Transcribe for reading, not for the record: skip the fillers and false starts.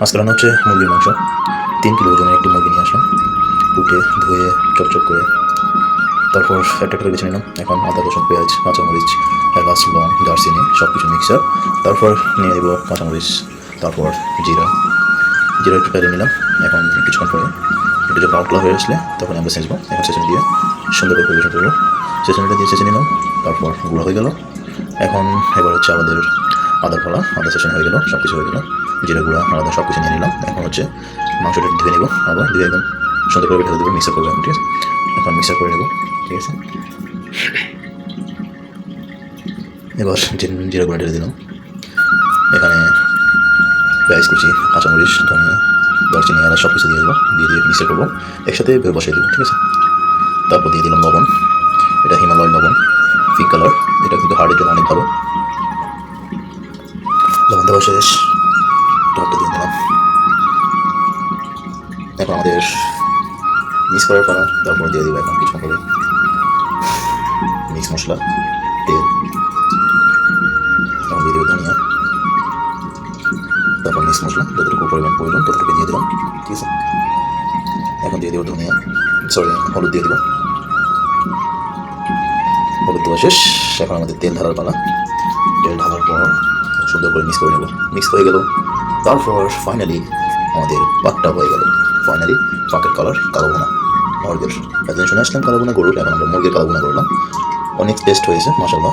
আজকে রান্না হচ্ছে মুরগির মাংস। 3 কিলো ওজনের একটি মুরগি নিয়ে আসলাম, কুটে ধুয়ে চকচক করে তারপর একটা করে বেছে নিলাম। এখন আদা রসুন পেঁয়াজ কাঁচামরিচ এলাচ লং দারচিনি সব কিছু মিক্সার, তারপর নিয়ে নেব কাঁচামরিচ, তারপর জিরা জিরা একটু পেরে নিলাম। এখন কিছুক্ষণ পরে একটু যে ব্রাউন কালার হয়ে আসলে তখন আমরা সেচবো। এখন সেচনি দিয়ে সুন্দর করে পরিবেশন করবো। সেচনিটা দিয়ে সেচে নিলাম, তারপর গুঁড়ো হয়ে গেল। এখন এবার হচ্ছে আমাদের আদার ফলা, আদা সেচন হয়ে গেল, সব কিছু হয়ে গেল, জিরা গুঁড়া আলাদা সব কিছু নিয়ে নিলাম। এখন হচ্ছে মাংসটা ধুয়ে নেবো, আবার ধুয়ে একদম সুন্দর করে ঢেলে দেবো, মিক্সার করবো। এখন ঠিক আছে, এখন মিক্সার করে নেবো। ঠিক আছে, এবার জিরা গুঁড়া ঢেলে দিলাম। এখানে পেঁয়াজ কুচি কাঁচামরিচ ধনিয়া দারচিনি এলাচ সব কিছু দিয়ে দেবো, দিয়ে মিক্সার করবো, একসাথে বসিয়ে দেবো। ঠিক আছে, তারপর দিয়ে দিলাম লবণ, এটা হিমালয় লবণ পিঙ্ক কালার, এটা কিন্তু হার্টের জন্য অনেক ভালো। লবণ দেওয়া শেষ, টকটা দিয়ে দিলাম। এখন আমাদের মিক্স করার পালা, তারপর দিয়ে দেবো এখন কিছুক্ষণ করে মিক্স মশলা, তেল, এখন দিয়ে দেবো ধনিয়া, তারপর মিক্স মশলা যতটুকু পরিমাণ প্রয়োজন ততটুকু দিয়ে দিলাম। ঠিক আছে, এখন দিয়ে দেবো ধনিয়া, হলুদ দিয়ে দেবো, হলুদ দেওয়া শেষ। এখন আমাদের তেল ঢালার পালা। তেল ঢালার পর সুন্দর করে মিক্স করে নেব, মিক্স হয়ে গেল। তারপর ফাইনালি আমাদের পাকটা হয়ে গেল। ফাইনালি পাকের কালার কালো বোনা মুরগির। একদিন শুনে আসলাম কালো বোনা গরুর, এখন আমরা মুরগির কালো বোনা করলাম। অনেক টেস্ট হয়েছে মাশাআল্লাহ।